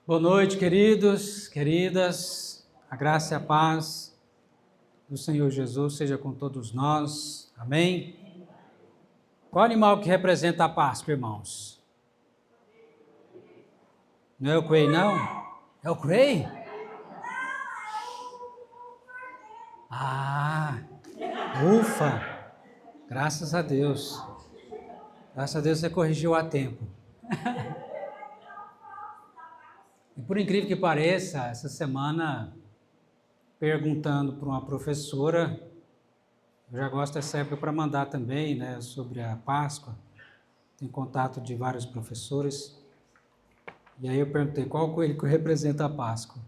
Boa noite, queridos, queridas. A graça e a paz do Senhor Jesus seja com todos nós. Amém? Qual animal que representa a Páscoa, irmãos? Não é o coelho, não? É o coelho? Ah, ufa! Graças a Deus. Graças a Deus você corrigiu a tempo. E por incrível que pareça, essa semana, perguntando para uma professora, eu já gosto dessa época para mandar também, né, sobre a Páscoa. Tenho contato de vários professores. E aí eu perguntei qual coelho que representa a Páscoa.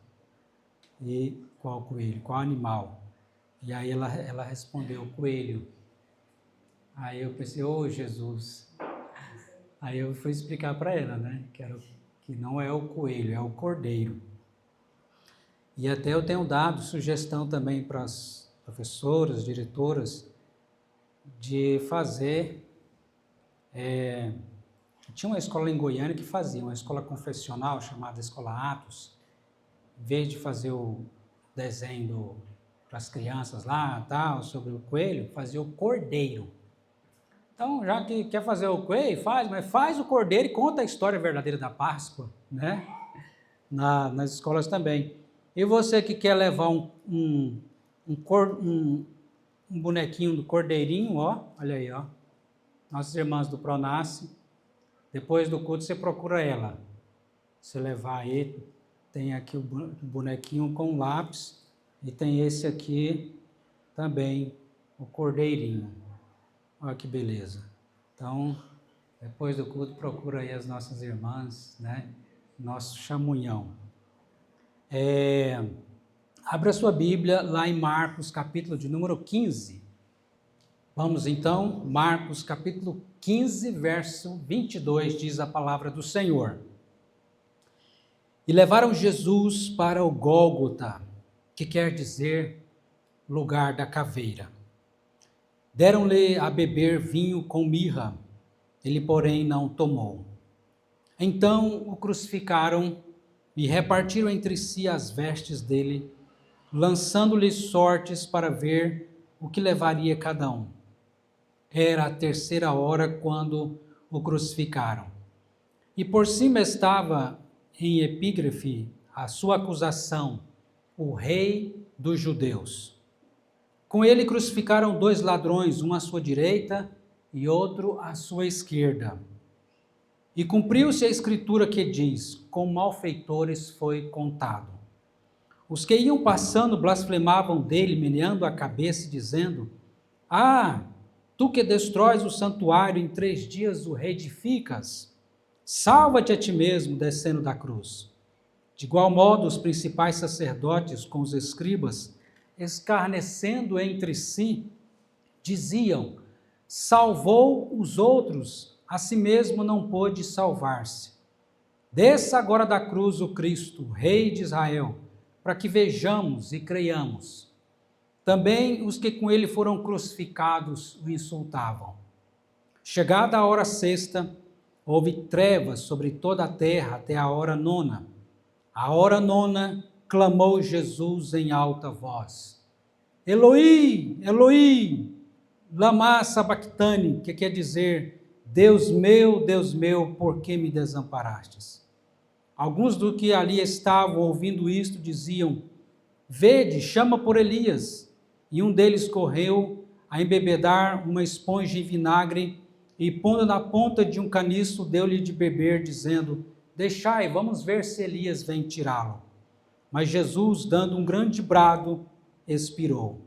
E qual coelho, qual animal. E aí ela respondeu, coelho. Aí eu pensei, Jesus. Aí eu fui explicar para ela, né, que não é o coelho, é o cordeiro. E até eu tenho dado sugestão também para as professoras, diretoras, de fazer... Tinha uma escola em Goiânia que fazia, uma escola confessional chamada Escola Atos. Em vez de fazer o desenho para as crianças lá, tal, sobre o coelho, fazia o cordeiro. Então, já que quer fazer o coelho, mas faz o cordeiro e conta a história verdadeira da Páscoa, né? Nas escolas também. E você que quer levar um bonequinho do cordeirinho, ó, olha aí, ó. Nossas irmãs do Pronace, depois do culto você procura ela. Você levar aí, tem aqui o bonequinho com lápis e tem esse aqui também, o cordeirinho. Olha que beleza. Então, depois do culto, procura aí as nossas irmãs, né? Nosso chamunhão. Abra sua Bíblia lá em Marcos, capítulo de número 15. Vamos então, Marcos, capítulo 15, verso 22, diz a palavra do Senhor. E levaram Jesus para o Gólgota, que quer dizer lugar da caveira. Deram-lhe a beber vinho com mirra, ele, porém, não tomou. Então o crucificaram e repartiram entre si as vestes dele, lançando-lhe sortes para ver o que levaria cada um. Era a 3ª hora quando o crucificaram. E por cima estava em epígrafe a sua acusação, o Rei dos Judeus. Com ele crucificaram 2 ladrões, um à sua direita e outro à sua esquerda. E cumpriu-se a escritura que diz, com malfeitores foi contado. Os que iam passando blasfemavam dele, meneando a cabeça, dizendo, tu que destróis o santuário, em 3 dias o reedificas, salva-te a ti mesmo, descendo da cruz. De igual modo, os principais sacerdotes com os escribas, escarnecendo entre si, diziam, salvou os outros, a si mesmo não pôde salvar-se. Desça agora da cruz o Cristo, Rei de Israel, para que vejamos e creiamos. Também os que com ele foram crucificados o insultavam. Chegada a hora 6ª, houve trevas sobre toda a terra até a hora 9ª. A hora 9ª, clamou Jesus em alta voz. Eloi, Eloi, lama sabachthani, que quer dizer, Deus meu, por que me desamparastes? Alguns do que ali estavam ouvindo isto diziam, vede, chama por Elias. E um deles correu a embebedar uma esponja em vinagre e pondo na ponta de um caniço, deu-lhe de beber, dizendo, deixai, vamos ver se Elias vem tirá-lo. Mas Jesus, dando um grande brado, expirou.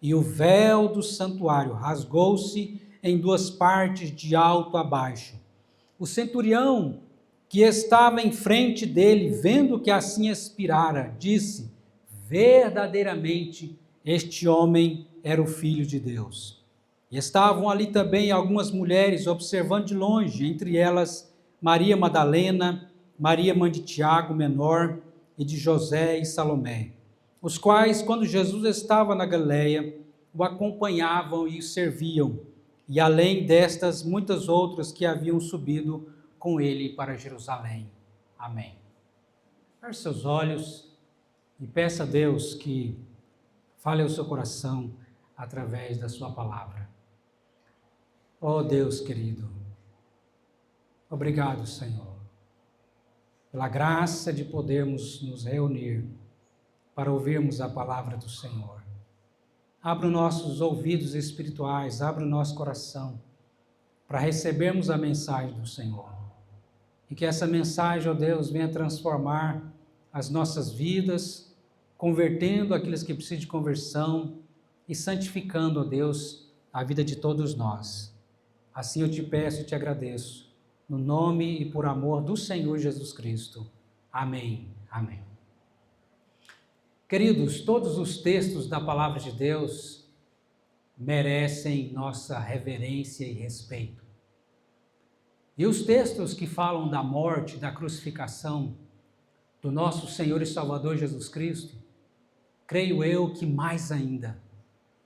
E o véu do santuário rasgou-se em 2 partes, de alto a baixo. O centurião, que estava em frente dele, vendo que assim expirara, disse, verdadeiramente este homem era o Filho de Deus. E estavam ali também algumas mulheres observando de longe, entre elas Maria Madalena, Maria mãe de Tiago menor e de José e Salomé, os quais, quando Jesus estava na Galileia, o acompanhavam e o serviam, e além destas, muitas outras que haviam subido com ele para Jerusalém. Amém. Feche seus olhos e peça a Deus que fale ao seu coração através da sua palavra. Oh Deus querido, obrigado, Senhor, pela graça de podermos nos reunir para ouvirmos a palavra do Senhor. Abra os nossos ouvidos espirituais, abra o nosso coração para recebermos a mensagem do Senhor. E que essa mensagem, ó Deus, venha transformar as nossas vidas, convertendo aqueles que precisam de conversão e santificando, ó Deus, a vida de todos nós. Assim eu te peço e te agradeço, no nome e por amor do Senhor Jesus Cristo. Amém. Amém. Queridos, todos os textos da palavra de Deus merecem nossa reverência e respeito. E os textos que falam da morte, da crucificação do nosso Senhor e Salvador Jesus Cristo, creio eu que mais ainda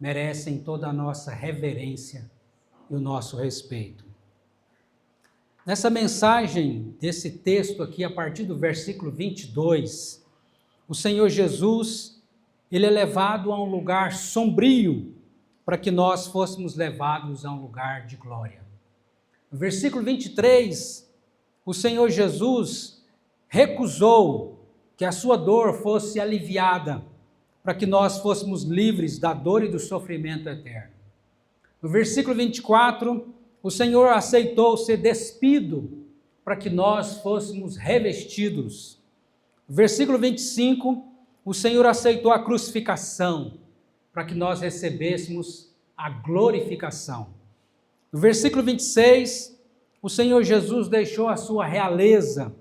merecem toda a nossa reverência e o nosso respeito. Nessa mensagem desse texto aqui, a partir do versículo 22, o Senhor Jesus, ele é levado a um lugar sombrio para que nós fôssemos levados a um lugar de glória. No versículo 23, o Senhor Jesus recusou que a sua dor fosse aliviada para que nós fôssemos livres da dor e do sofrimento eterno. No versículo 24, o Senhor aceitou ser despido para que nós fôssemos revestidos. No versículo 25, o Senhor aceitou a crucificação para que nós recebêssemos a glorificação. No versículo 26, o Senhor Jesus deixou a sua realeza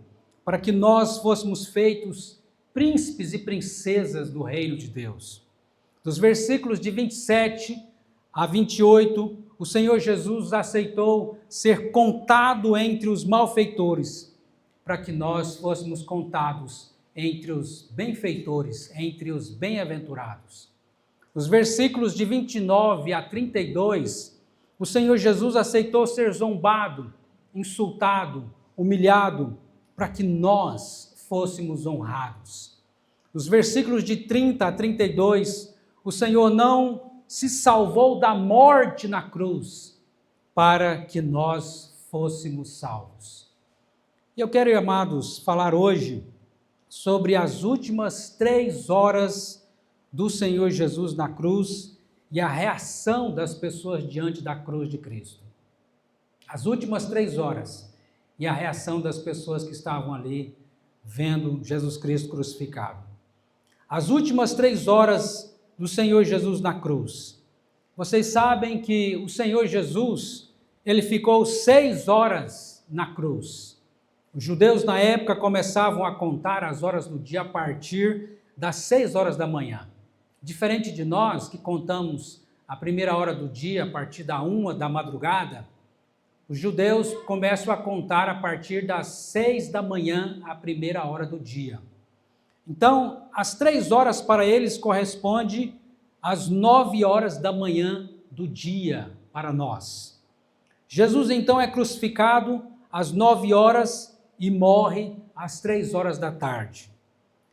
para que nós fôssemos feitos príncipes e princesas do reino de Deus. Dos versículos de 27 a 28, o Senhor Jesus aceitou ser contado entre os malfeitores, para que nós fôssemos contados entre os benfeitores, entre os bem-aventurados. Os versículos de 29 a 32, o Senhor Jesus aceitou ser zombado, insultado, humilhado, para que nós fôssemos honrados. Nos versículos de 30 a 32, o Senhor não se salvou da morte na cruz, para que nós fôssemos salvos. E eu quero, amados, falar hoje sobre as últimas 3 horas do Senhor Jesus na cruz e a reação das pessoas diante da cruz de Cristo. As últimas 3 horas e a reação das pessoas que estavam ali vendo Jesus Cristo crucificado. As últimas 3 horas do Senhor Jesus na cruz. Vocês sabem que o Senhor Jesus, ele ficou 6 horas na cruz. Os judeus na época começavam a contar as horas do dia a partir das 6 horas da manhã. Diferente de nós, que contamos a primeira hora do dia a partir da 1 da madrugada, os judeus começam a contar a partir das 6 da manhã, a primeira hora do dia. Então, as 3 horas para eles corresponde às 9 horas da manhã do dia para nós. Jesus então é crucificado às 9 horas e morre às 3 horas da tarde.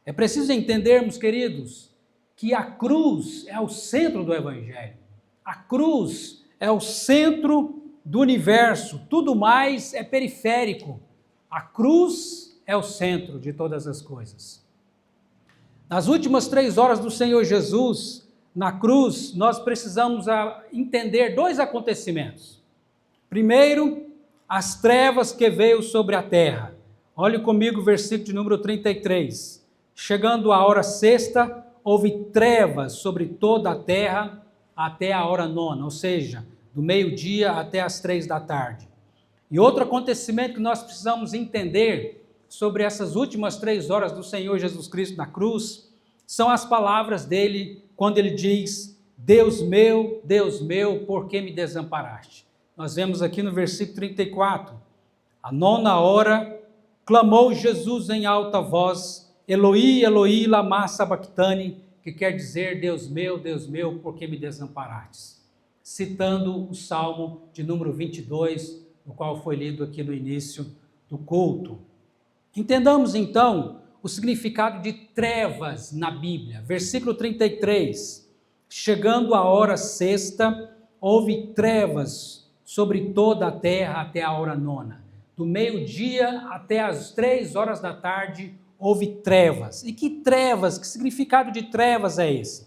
É preciso entendermos, queridos, que a cruz é o centro do Evangelho. A cruz é o centro do universo, tudo mais é periférico. A cruz é o centro de todas as coisas. Nas últimas 3 horas do Senhor Jesus, na cruz, nós precisamos entender 2 acontecimentos. Primeiro, as trevas que veio sobre a terra. Olhe comigo o versículo de número 33. Chegando a hora sexta, houve trevas sobre toda a terra até a hora 9, ou seja, do meio-dia até as 3 da tarde. E outro acontecimento que nós precisamos entender sobre essas últimas 3 horas do Senhor Jesus Cristo na cruz, são as palavras dele, quando ele diz, Deus meu, por que me desamparaste? Nós vemos aqui no versículo 34, à 9ª hora, clamou Jesus em alta voz, Eloi, Eloi, lama sabachthani, que quer dizer, Deus meu, por que me desamparastes? Citando o Salmo de número 22, o qual foi lido aqui no início do culto. Entendamos então o significado de trevas na Bíblia. Versículo 33, chegando a hora sexta, houve trevas sobre toda a terra até a hora nona. Do meio-dia até as 3 horas da tarde, houve trevas. E que trevas? Que significado de trevas é esse?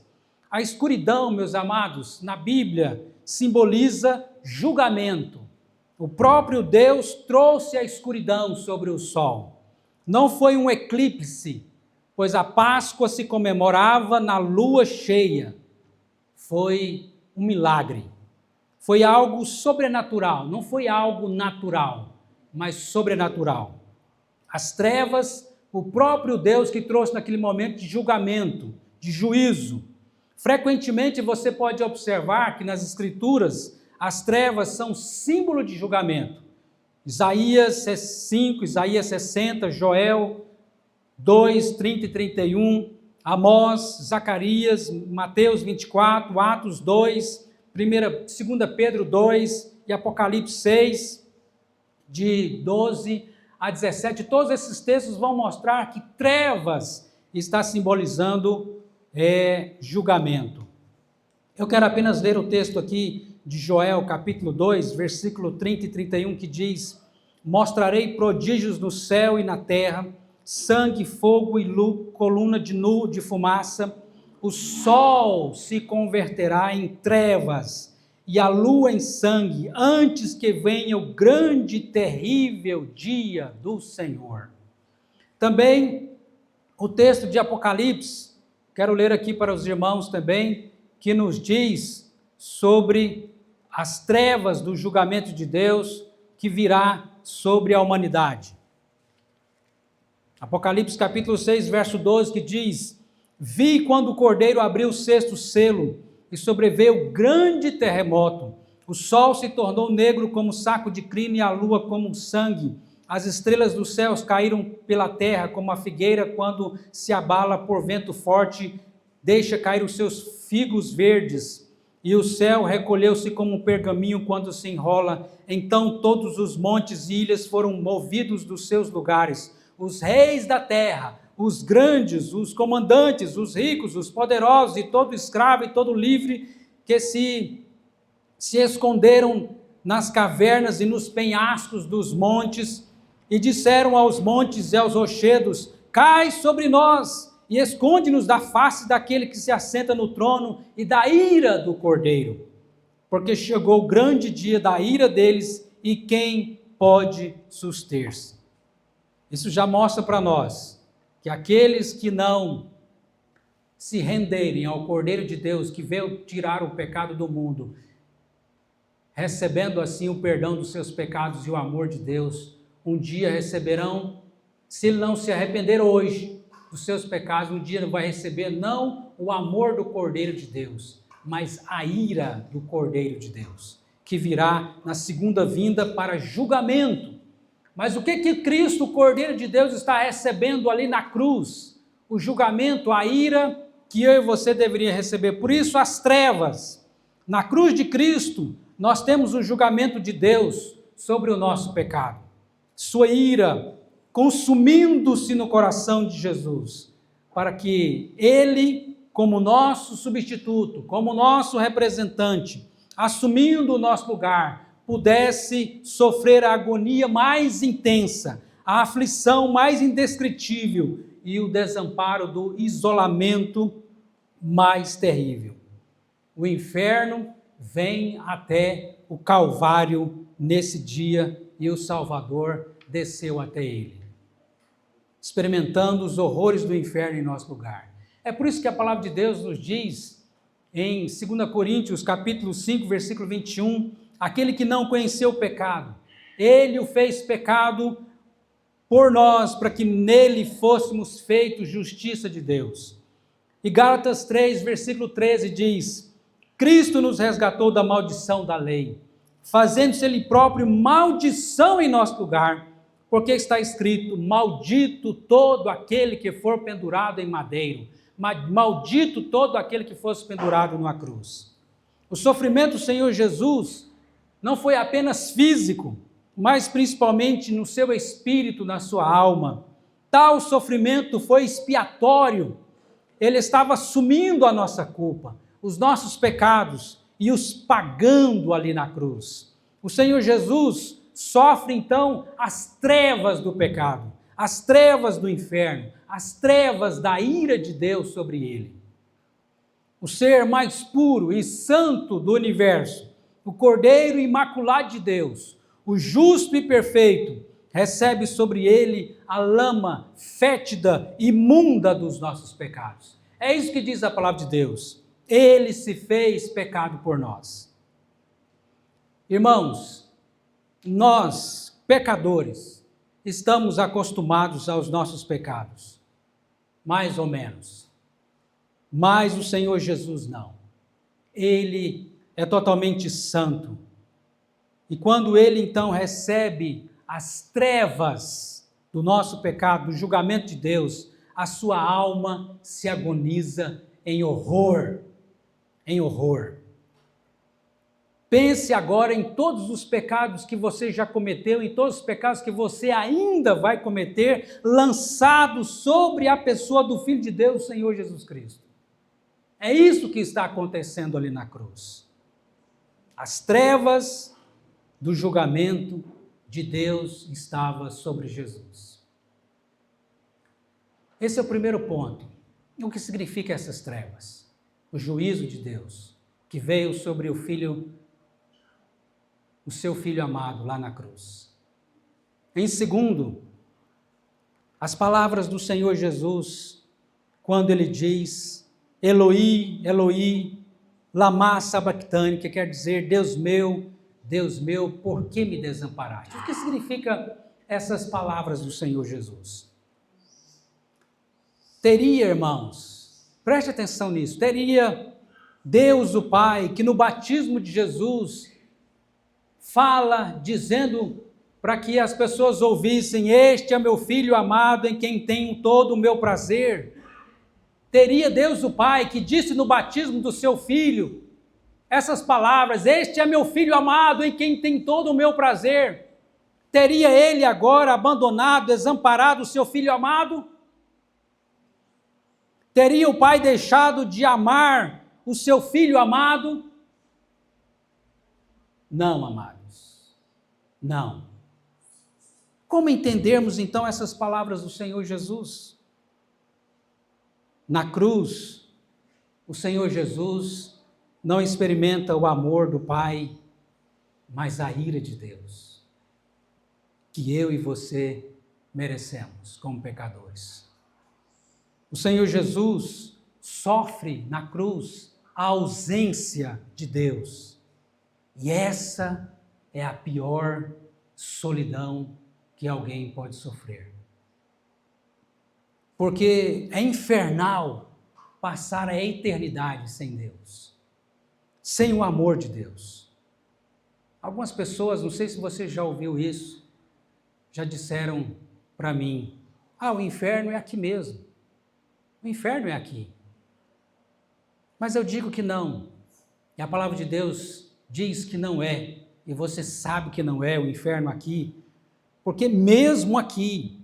A escuridão, meus amados, na Bíblia, simboliza julgamento. O próprio Deus trouxe a escuridão sobre o sol. Não foi um eclipse, pois a Páscoa se comemorava na lua cheia. Foi um milagre. Foi algo sobrenatural, não foi algo natural, mas sobrenatural. As trevas, o próprio Deus que trouxe naquele momento de julgamento, de juízo. Frequentemente você pode observar que nas Escrituras as trevas são símbolo de julgamento. Isaías 5, Isaías 60, Joel 2, 30 e 31, Amós, Zacarias, Mateus 24, Atos 2, 2 Pedro 2 e Apocalipse 6, de 12 a 17. Todos esses textos vão mostrar que trevas está simbolizando julgamento. Eu quero apenas ler o texto aqui de Joel, capítulo 2, versículo 30 e 31, que diz: mostrarei prodígios no céu e na terra, sangue, fogo e coluna de fumaça. O sol se converterá em trevas e a lua em sangue, antes que venha o grande e terrível dia do Senhor. Também o texto de Apocalipse, quero ler aqui para os irmãos também, que nos diz sobre as trevas do julgamento de Deus que virá sobre a humanidade. Apocalipse capítulo 6, verso 12, que diz: vi quando o Cordeiro abriu o 6º selo e sobreveio grande terremoto. O sol se tornou negro como saco de crina e a lua como sangue. As estrelas dos céus caíram pela terra como a figueira quando se abala por vento forte, deixa cair os seus figos verdes. E o céu recolheu-se como um pergaminho quando se enrola. Então todos os montes e ilhas foram movidos dos seus lugares. Os reis da terra, os grandes, os comandantes, os ricos, os poderosos, e todo escravo e todo livre que se esconderam nas cavernas e nos penhascos dos montes, e disseram aos montes e aos rochedos: cai sobre nós e esconde-nos da face daquele que se assenta no trono e da ira do Cordeiro, porque chegou o grande dia da ira deles, e quem pode suster-se? Isso já mostra para nós que aqueles que não se renderem ao Cordeiro de Deus, que veio tirar o pecado do mundo, recebendo assim o perdão dos seus pecados e o amor de Deus, um dia receberão, se ele não se arrepender hoje dos seus pecados, um dia vai receber não o amor do Cordeiro de Deus, mas a ira do Cordeiro de Deus, que virá na segunda vinda para julgamento. Mas o que Cristo, o Cordeiro de Deus, está recebendo ali na cruz? O julgamento, a ira que eu e você deveria receber. Por isso as trevas. Na cruz de Cristo, nós temos o julgamento de Deus sobre o nosso pecado. Sua ira consumindo-se no coração de Jesus, para que Ele, como nosso substituto, como nosso representante, assumindo o nosso lugar, pudesse sofrer a agonia mais intensa, a aflição mais indescritível e o desamparo do isolamento mais terrível. O inferno vem até o Calvário nesse dia e o Salvador desceu até ele, experimentando os horrores do inferno em nosso lugar. É por isso que a palavra de Deus nos diz em 2 Coríntios, capítulo 5, versículo 21, aquele que não conheceu o pecado, ele o fez pecado por nós, para que nele fôssemos feitos justiça de Deus. E Gálatas 3, versículo 13 diz: Cristo nos resgatou da maldição da lei, fazendo-se ele próprio maldição em nosso lugar, porque está escrito: maldito todo aquele que for pendurado em madeiro, maldito todo aquele que fosse pendurado numa cruz. O sofrimento do Senhor Jesus não foi apenas físico, mas principalmente no seu espírito, na sua alma. tal sofrimento foi expiatório. Ele estava assumindo a nossa culpa, os nossos pecados e os pagando ali na cruz. O Senhor Jesus sofre então as trevas do pecado, as trevas do inferno, as trevas da ira de Deus sobre ele. O ser mais puro e santo do universo, o Cordeiro imaculado de Deus, o justo e perfeito, recebe sobre ele a lama fétida, imunda dos nossos pecados. É isso que diz a palavra de Deus. Ele se fez pecado por nós. Irmãos, nós, pecadores, estamos acostumados aos nossos pecados, mais ou menos. Mas o Senhor Jesus não. Ele é totalmente santo. E quando ele então recebe as trevas do nosso pecado, do julgamento de Deus, a sua alma se agoniza em horror, em horror. Pense agora em todos os pecados que você já cometeu, em todos os pecados que você ainda vai cometer, lançados sobre a pessoa do Filho de Deus, o Senhor Jesus Cristo. É isso que está acontecendo ali na cruz. As trevas do julgamento de Deus estavam sobre Jesus. Esse é o primeiro ponto. O que significa essas trevas? O juízo de Deus, que veio sobre o seu Filho amado lá na cruz. Em segundo, as palavras do Senhor Jesus, quando ele diz, Eloi, Eloi, lama sabachthani, que quer dizer, Deus meu, por que me desamparaste? O que significa essas palavras do Senhor Jesus? Teria, irmãos, preste atenção nisso, teria Deus o Pai, que no batismo de Jesus fala dizendo para que as pessoas ouvissem, este é meu Filho amado em quem tenho todo o meu prazer. Teria Deus o Pai que disse no batismo do seu Filho essas palavras, este é meu Filho amado em quem tem todo o meu prazer. Teria ele agora abandonado, desamparado o seu Filho amado? Teria o Pai deixado de amar o seu Filho amado? Não, amados, não. Como entendermos então essas palavras do Senhor Jesus? Na cruz, o Senhor Jesus não experimenta o amor do Pai, mas a ira de Deus, que eu e você merecemos como pecadores. O Senhor Jesus sofre na cruz a ausência de Deus. E essa é a pior solidão que alguém pode sofrer. Porque é infernal passar a eternidade sem Deus, sem o amor de Deus. Algumas pessoas, não sei se você já ouviu isso, já disseram para mim, o inferno é aqui mesmo. O inferno é aqui. Mas eu digo que não. E a palavra de Deus diz que não é. E você sabe que não é o inferno aqui. Porque mesmo aqui,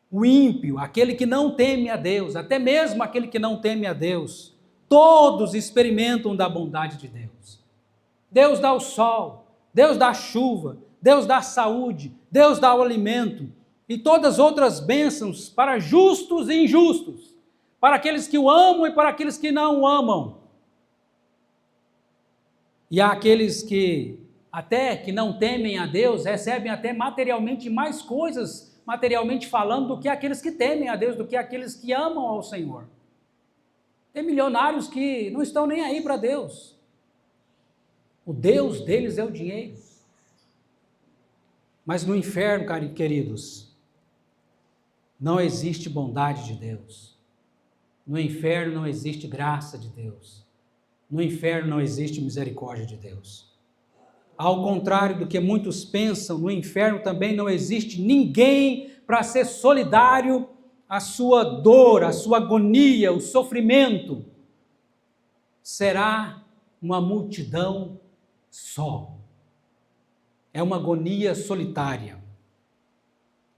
o ímpio, aquele que não teme a Deus, até mesmo aquele que não teme a Deus, todos experimentam da bondade de Deus. Deus dá o sol, Deus dá a chuva, Deus dá a saúde, Deus dá o alimento e todas as outras bênçãos para justos e injustos, para aqueles que o amam e para aqueles que não o amam. E há aqueles que até que não temem a Deus, recebem até materialmente mais coisas, materialmente falando, do que aqueles que temem a Deus, do que aqueles que amam ao Senhor. Tem milionários que não estão nem aí para Deus. O Deus deles é o dinheiro. Mas no inferno, queridos, não existe bondade de Deus. No inferno não existe graça de Deus. No inferno não existe misericórdia de Deus. Ao contrário do que muitos pensam, no inferno também não existe ninguém para ser solidário à sua dor, à sua agonia, o sofrimento. Será uma multidão só. É uma agonia solitária.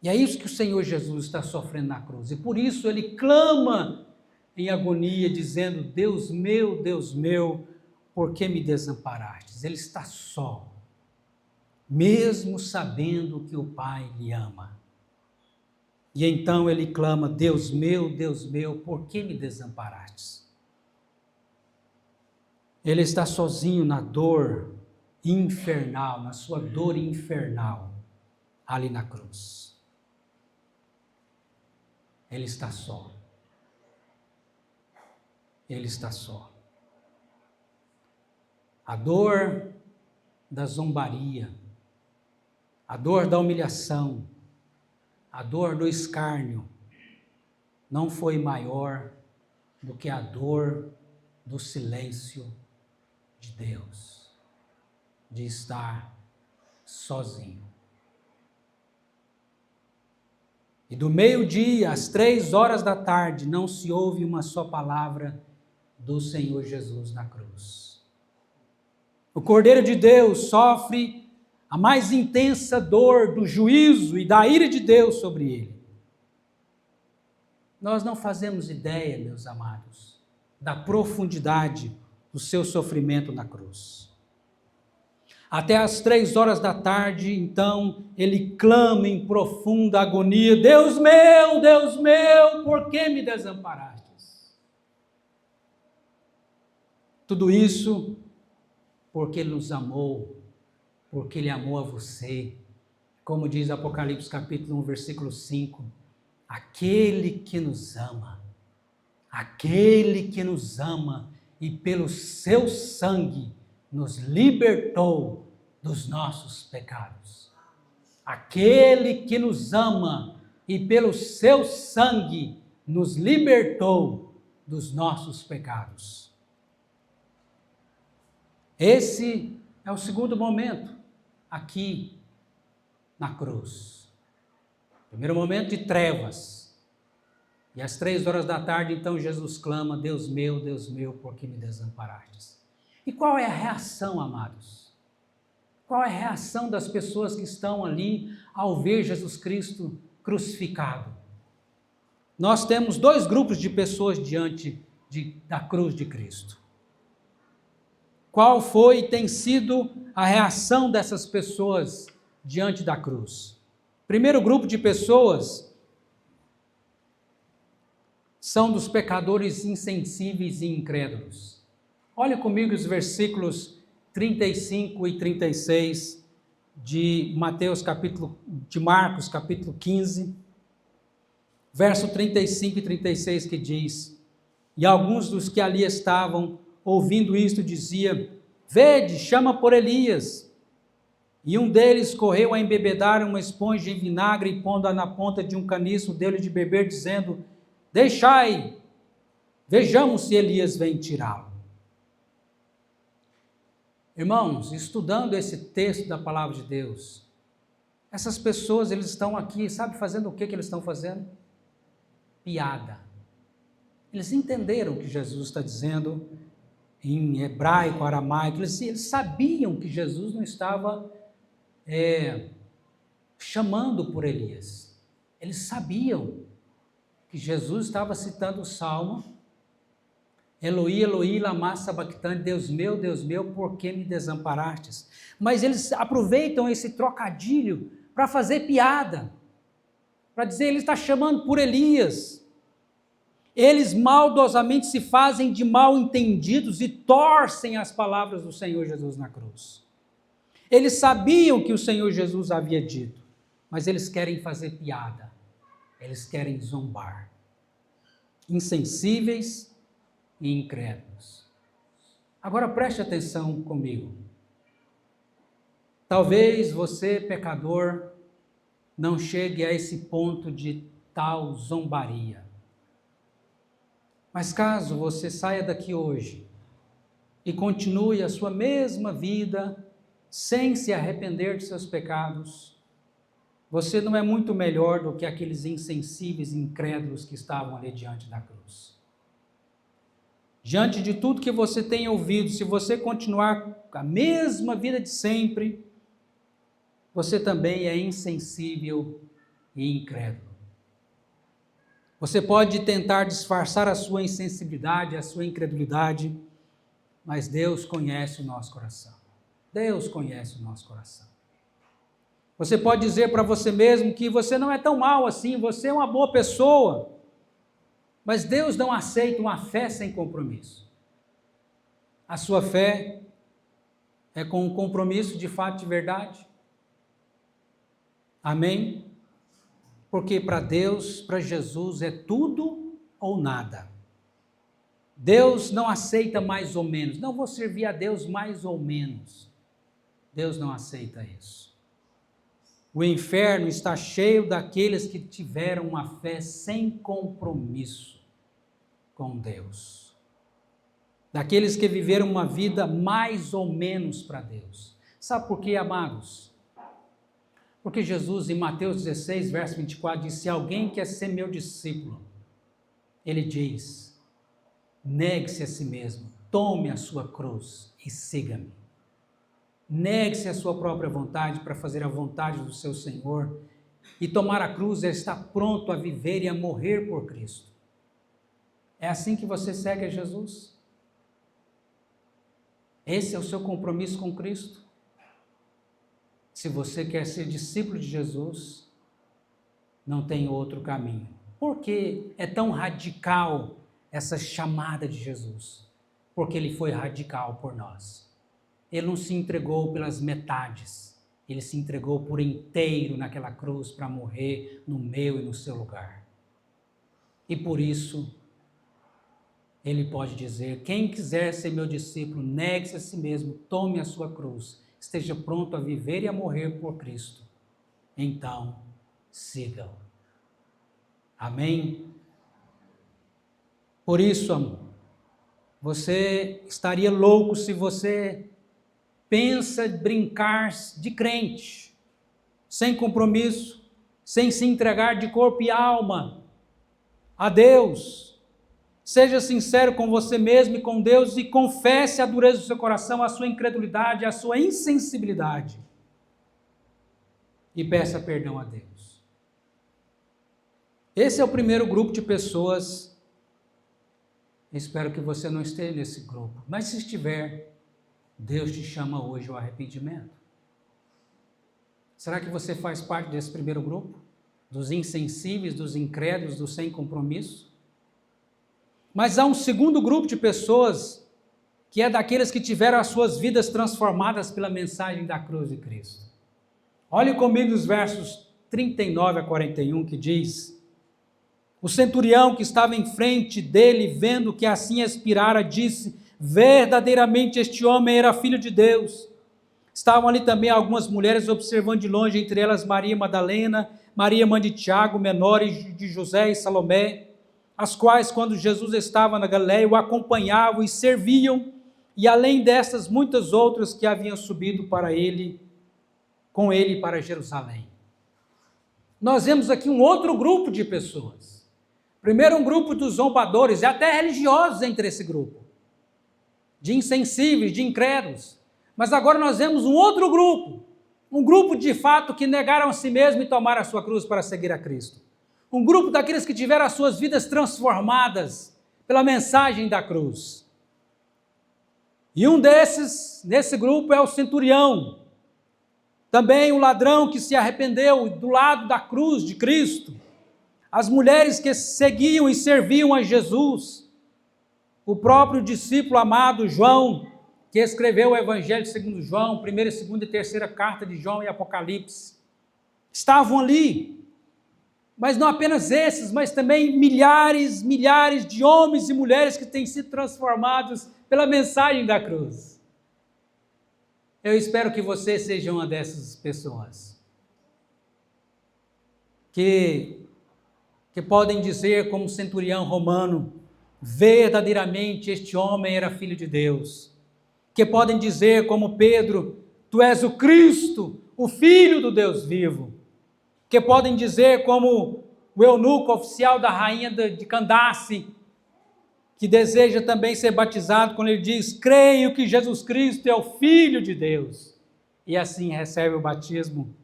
E é isso que o Senhor Jesus está sofrendo na cruz. E por isso ele clama em agonia, dizendo: Deus meu, por que me desamparastes? Ele está só, mesmo sabendo que o Pai lhe ama. E então ele clama: Deus meu, por que me desamparastes? Ele está sozinho na dor infernal, na sua dor infernal, ali na cruz. Ele está só. Ele está só. A dor da zombaria, a dor da humilhação, a dor do escárnio não foi maior do que a dor do silêncio de Deus, de estar sozinho. E do meio-dia às 3 horas da tarde não se ouve uma só palavra do Senhor Jesus na cruz. O Cordeiro de Deus sofre a mais intensa dor do juízo e da ira de Deus sobre ele. Nós não fazemos ideia, meus amados, da profundidade do seu sofrimento na cruz. Até às 3 horas da tarde, então, ele clama em profunda agonia: Deus meu, por que me desamparastes? Tudo isso porque ele nos amou, porque ele amou a você. Como diz Apocalipse capítulo 1, versículo 5, aquele que nos ama e pelo seu sangue nos libertou dos nossos pecados. Aquele que nos ama e pelo seu sangue nos libertou dos nossos pecados. Esse é o segundo momento aqui na cruz. Primeiro momento de trevas. E às 3 horas da tarde, então, Jesus clama: Deus meu, por que me desamparastes? E qual é a reação, amados? Qual é a reação das pessoas que estão ali ao ver Jesus Cristo crucificado? Nós temos 2 grupos de pessoas diante da cruz de Cristo. Qual foi e tem sido a reação dessas pessoas diante da cruz? Primeiro grupo de pessoas são dos pecadores insensíveis e incrédulos. Olha comigo os versículos 35 e 36 de Marcos capítulo 15, verso 35 e 36, que diz: E alguns dos que ali estavam, ouvindo isto, dizia: Vede, chama por Elias. E um deles correu a embebedar uma esponja em vinagre e pondo-a na ponta de um caniço, deu-lhe de beber, dizendo: Deixai, vejamos se Elias vem tirá-lo. Irmãos, estudando esse texto da palavra de Deus, essas pessoas, eles estão aqui, sabe fazendo o que eles estão fazendo? Piada. Eles entenderam o que Jesus está dizendo em hebraico, aramaico. Eles sabiam que Jesus não estava chamando por Elias. Eles sabiam que Jesus estava citando o Salmo: Eloi, Eloi, lama sabachthani, Deus meu, por que me desamparastes? Mas eles aproveitam esse trocadilho para fazer piada, para dizer: ele está chamando por Elias. Eles maldosamente se fazem de mal entendidos e torcem as palavras do Senhor Jesus na cruz. Eles sabiam que o Senhor Jesus havia dito, mas eles querem fazer piada, eles querem zombar. Insensíveis e incrédulos. Agora preste atenção comigo. Talvez você, pecador, não chegue a esse ponto de tal zombaria. Mas caso você saia daqui hoje e continue a sua mesma vida sem se arrepender de seus pecados, você não é muito melhor do que aqueles insensíveis e incrédulos que estavam ali diante da cruz. Diante de tudo que você tem ouvido, se você continuar com a mesma vida de sempre, você também é insensível e incrédulo. Você pode tentar disfarçar a sua insensibilidade, a sua incredulidade, mas Deus conhece o nosso coração. Deus conhece o nosso coração. Você pode dizer para você mesmo que você não é tão mal assim, você é uma boa pessoa, mas Deus não aceita uma fé sem compromisso. A sua fé é com um compromisso de fato de verdade? Amém? Porque para Deus, para Jesus, é tudo ou nada. Deus não aceita mais ou menos. Não vou servir a Deus mais ou menos. Deus não aceita isso. O inferno está cheio daqueles que tiveram uma fé sem compromisso com Deus. Daqueles que viveram uma vida mais ou menos para Deus. Sabe por quê, amados? Porque Jesus, em Mateus 16, verso 24, diz: se alguém quer ser meu discípulo, ele diz: negue-se a si mesmo, tome a sua cruz e siga-me. Negue-se a sua própria vontade para fazer a vontade do seu Senhor, e tomar a cruz é estar pronto a viver e a morrer por Cristo. É assim que você segue a Jesus? Esse é o seu compromisso com Cristo? Se você quer ser discípulo de Jesus, não tem outro caminho. Por que é tão radical essa chamada de Jesus? Porque ele foi radical por nós. Ele não se entregou pelas metades, ele se entregou por inteiro naquela cruz para morrer no meu e no seu lugar. E por isso, ele pode dizer: quem quiser ser meu discípulo, negue-se a si mesmo, tome a sua cruz, esteja pronto a viver e a morrer por Cristo. Então, siga-o. Amém? Por isso, amor, você estaria louco se você pensa em brincar de crente, sem compromisso, sem se entregar de corpo e alma a Deus. Seja sincero com você mesmo e com Deus e confesse a dureza do seu coração, a sua incredulidade, a sua insensibilidade. E peça perdão a Deus. Esse é o primeiro grupo de pessoas. Espero que você não esteja nesse grupo. Mas se estiver, Deus te chama hoje ao arrependimento. Será que você faz parte desse primeiro grupo? Dos insensíveis, dos incrédulos, dos sem compromisso? Mas há um segundo grupo de pessoas, que é daqueles que tiveram as suas vidas transformadas pela mensagem da cruz de Cristo. Olhe comigo os versos 39 a 41, que diz: o centurião que estava em frente dele, vendo que assim expirara, disse: verdadeiramente este homem era filho de Deus. Estavam ali também algumas mulheres observando de longe, entre elas Maria Madalena, Maria mãe de Tiago, menor, e de José e Salomé, as quais, quando Jesus estava na Galileia, o acompanhavam e serviam, e além destas, muitas outras que haviam subido com ele para Jerusalém. Nós vemos aqui um outro grupo de pessoas. Primeiro, um grupo dos zombadores, e até religiosos entre esse grupo, de insensíveis, de incrédulos. Mas agora nós vemos um outro grupo, um grupo de fato que negaram a si mesmo e tomaram a sua cruz para seguir a Cristo. Um grupo daqueles que tiveram as suas vidas transformadas pela mensagem da cruz. E um nesse grupo é o centurião, também o ladrão que se arrependeu do lado da cruz de Cristo, as mulheres que seguiam e serviam a Jesus, o próprio discípulo amado João, que escreveu o Evangelho segundo João, primeira, segunda e terceira carta de João e Apocalipse, estavam ali. Mas não apenas esses, mas também milhares de homens e mulheres que têm sido transformados pela mensagem da cruz. Eu espero que você seja uma dessas pessoas que podem dizer, como centurião romano: verdadeiramente este homem era filho de Deus. Que podem dizer, como Pedro: tu és o Cristo, o Filho do Deus vivo. Que podem dizer, como o eunuco oficial da rainha de Candace, que deseja também ser batizado, quando ele diz: creio que Jesus Cristo é o Filho de Deus. E assim recebe o batismo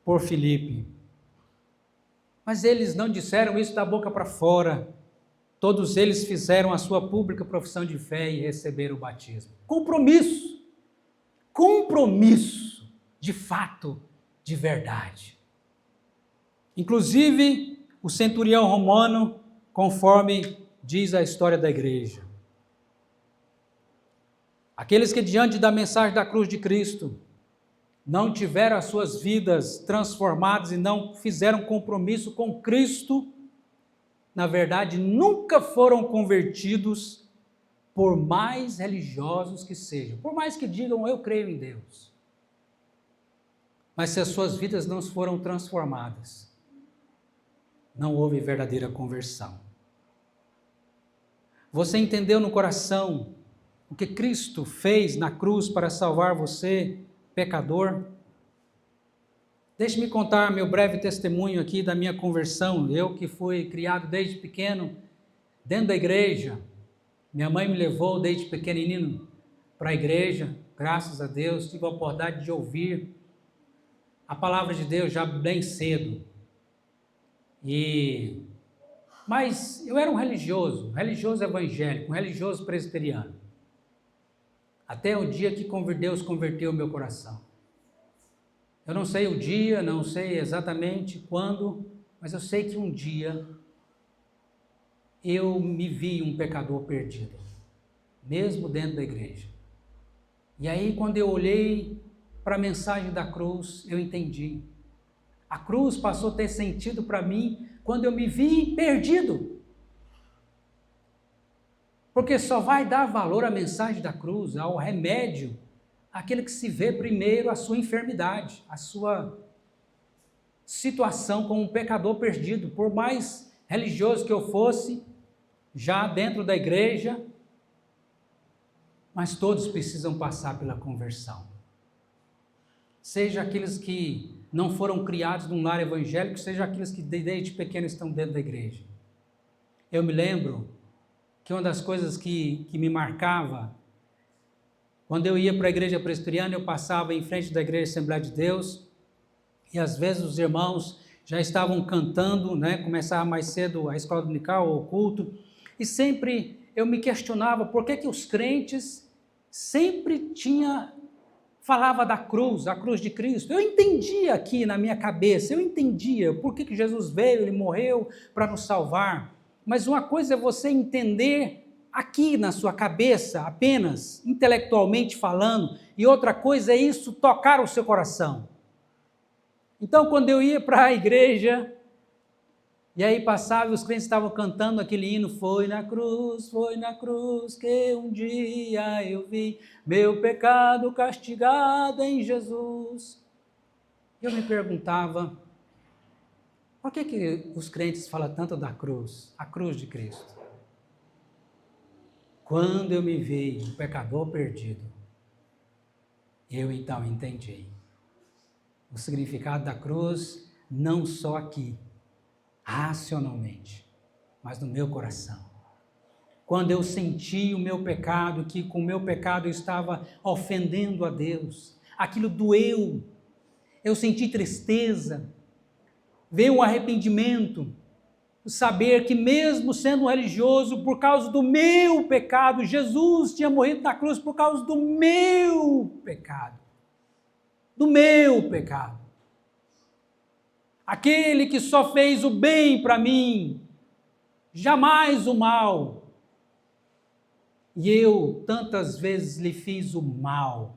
por Filipe. Mas eles não disseram isso da boca para fora. Todos eles fizeram a sua pública profissão de fé e receberam o batismo. Compromisso. Compromisso, de fato, de verdade. Inclusive, o centurião romano, conforme diz a história da igreja. Aqueles que diante da mensagem da cruz de Cristo não tiveram as suas vidas transformadas e não fizeram compromisso com Cristo, na verdade, nunca foram convertidos, por mais religiosos que sejam, por mais que digam, eu creio em Deus. Mas se as suas vidas não foram transformadas, não houve verdadeira conversão. Você entendeu no coração o que Cristo fez na cruz para salvar você, pecador? Deixe-me contar meu breve testemunho aqui da minha conversão. Eu que fui criado desde pequeno dentro da igreja. Minha mãe me levou desde pequenino para a igreja, graças a Deus, tive a oportunidade de ouvir a palavra de Deus já bem cedo. Mas eu era um religioso evangélico, um religioso presbiteriano. Até o dia que Deus converteu o meu coração. Eu não sei o dia, não sei exatamente quando, mas eu sei que um dia eu me vi um pecador perdido, mesmo dentro da igreja. E aí, quando eu olhei para a mensagem da cruz, eu entendi. A cruz passou a ter sentido para mim quando eu me vi perdido. Porque só vai dar valor à mensagem da cruz, ao remédio, aquele que se vê primeiro a sua enfermidade, a sua situação como um pecador perdido. Por mais religioso que eu fosse, já dentro da igreja, mas todos precisam passar pela conversão. Seja aqueles que não foram criados num lar evangélico, seja aqueles que desde pequeno estão dentro da igreja. Eu me lembro que uma das coisas que me marcava, quando eu ia para a igreja presbiteriana, eu passava em frente da igreja Assembleia de Deus, e às vezes os irmãos já estavam cantando, começava mais cedo a escola dominical ou o culto, e sempre eu me questionava por que os crentes sempre falava da cruz, a cruz de Cristo. Eu entendia aqui na minha cabeça, eu entendia por que Jesus veio, Ele morreu para nos salvar. Mas uma coisa é você entender aqui na sua cabeça, apenas intelectualmente falando, e outra coisa é isso tocar o seu coração. Então, quando eu ia para a igreja, e aí passava e os crentes estavam cantando aquele hino, foi na cruz que um dia eu vi meu pecado castigado em Jesus. Eu me perguntava, por que os crentes falam tanto da cruz, a cruz de Cristo? Quando eu me vi um pecador perdido, eu então entendi o significado da cruz, não só aqui, racionalmente, mas no meu coração. Quando eu senti o meu pecado, que com o meu pecado eu estava ofendendo a Deus, aquilo doeu, eu senti tristeza, veio um arrependimento, saber que mesmo sendo um religioso, por causa do meu pecado, Jesus tinha morrido na cruz por causa do meu pecado. Do meu pecado. Aquele que só fez o bem para mim, jamais o mal. E eu tantas vezes lhe fiz o mal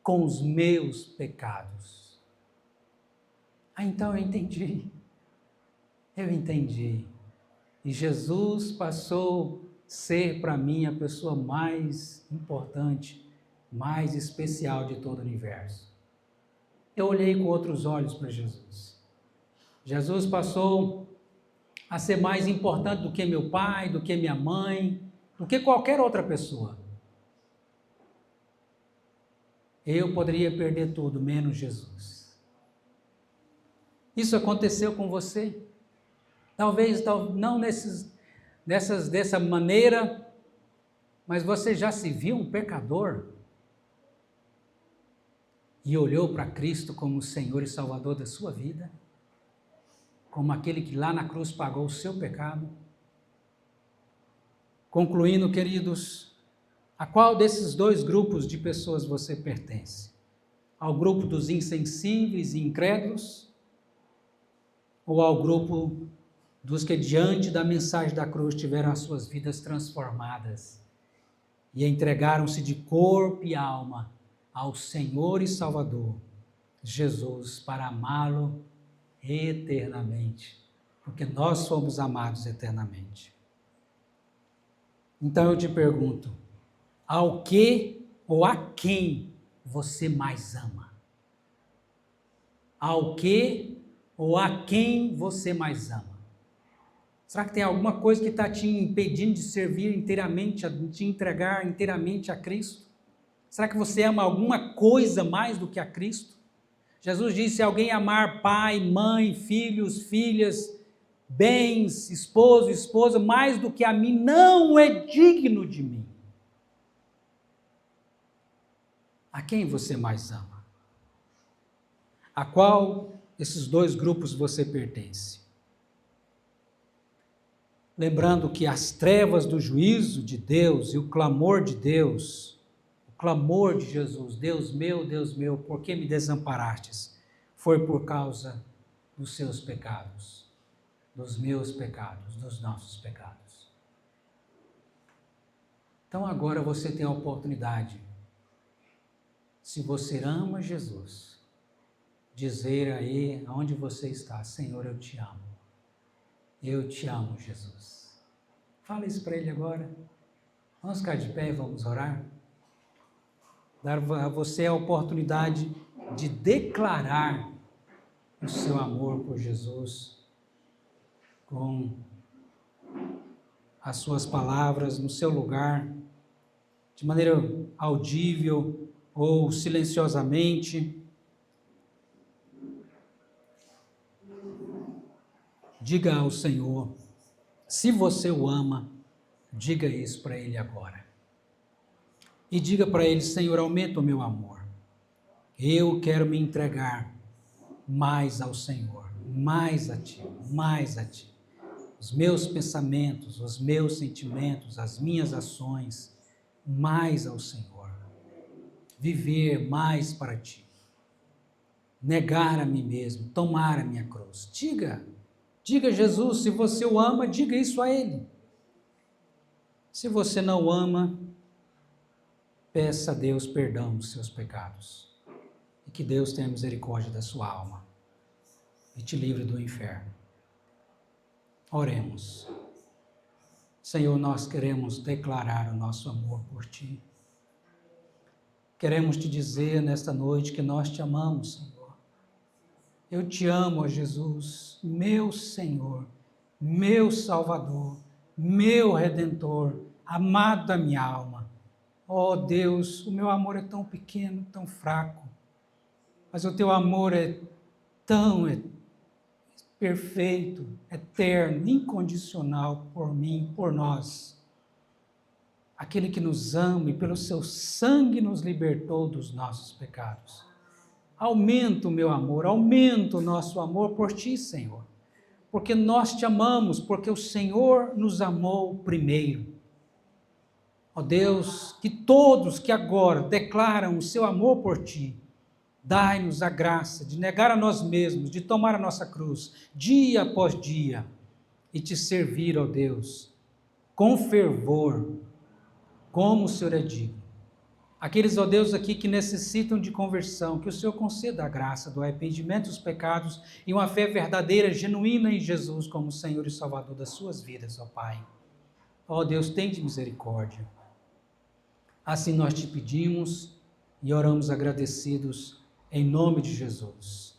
com os meus pecados. Então eu entendi. E Jesus passou a ser para mim a pessoa mais importante, mais especial de todo o universo. Eu olhei com outros olhos para Jesus. Jesus passou a ser mais importante do que meu pai, do que minha mãe, do que qualquer outra pessoa. Eu poderia perder tudo, menos Jesus. Isso aconteceu com você? Talvez não dessa maneira, mas você já se viu um pecador e olhou para Cristo como o Senhor e Salvador da sua vida? como aquele que lá na cruz pagou o seu pecado? Concluindo, queridos, a qual desses dois grupos de pessoas você pertence? Ao grupo dos insensíveis e incrédulos? Ou ao grupo dos que, diante da mensagem da cruz, tiveram as suas vidas transformadas e entregaram-se de corpo e alma ao Senhor e Salvador, Jesus, para amá-lo eternamente, porque nós fomos amados eternamente. Então eu te pergunto, ao que ou a quem você mais ama? Ao que ou a quem você mais ama? Será que tem alguma coisa que está te impedindo de servir inteiramente, de te entregar inteiramente a Cristo? Será que você ama alguma coisa mais do que a Cristo? Jesus disse: se alguém amar pai, mãe, filhos, filhas, bens, esposo, esposa, mais do que a mim, não é digno de mim. A quem você mais ama? A qual desses dois grupos você pertence? Lembrando que as trevas do juízo de Deus e o clamor de Deus, o clamor de Jesus, Deus meu, por que me desamparastes? Foi por causa dos seus pecados, dos meus pecados, dos nossos pecados. Então agora você tem a oportunidade, se você ama Jesus, dizer aí onde você está: Senhor, eu te amo. Eu te amo, Jesus. Fala isso para Ele agora. Vamos ficar de pé e vamos orar? Dar a você a oportunidade de declarar o seu amor por Jesus com as suas palavras no seu lugar, de maneira audível ou silenciosamente. Diga ao Senhor, se você o ama, diga isso para Ele agora. E diga para Ele: Senhor, aumenta o meu amor. Eu quero me entregar mais ao Senhor, mais a Ti, mais a Ti. Os meus pensamentos, os meus sentimentos, as minhas ações, mais ao Senhor. Viver mais para Ti. Negar a mim mesmo, tomar a minha cruz. Diga a Jesus, se você o ama, diga isso a Ele. Se você não o ama, peça a Deus perdão dos seus pecados. E que Deus tenha misericórdia da sua alma e te livre do inferno. Oremos. Senhor, nós queremos declarar o nosso amor por Ti. Queremos te dizer nesta noite que nós te amamos, Senhor. Eu te amo, ó Jesus, meu Senhor, meu Salvador, meu Redentor, amado da minha alma. Ó Deus, o meu amor é tão pequeno, tão fraco, mas o Teu amor é tão perfeito, eterno, incondicional por mim, por nós. Aquele que nos ama e pelo Seu sangue nos libertou dos nossos pecados. Aumenta o meu amor, aumenta o nosso amor por Ti, Senhor. Porque nós Te amamos, porque o Senhor nos amou primeiro. Ó Deus, que todos que agora declaram o seu amor por Ti, dai-nos a graça de negar a nós mesmos, de tomar a nossa cruz, dia após dia, e Te servir, ó Deus, com fervor, como o Senhor é digno. Aqueles, ó Deus, aqui que necessitam de conversão, que o Senhor conceda a graça do arrependimento dos pecados e uma fé verdadeira, genuína em Jesus como Senhor e Salvador das suas vidas, ó Pai. Ó Deus, tende misericórdia. Assim nós Te pedimos e oramos agradecidos em nome de Jesus.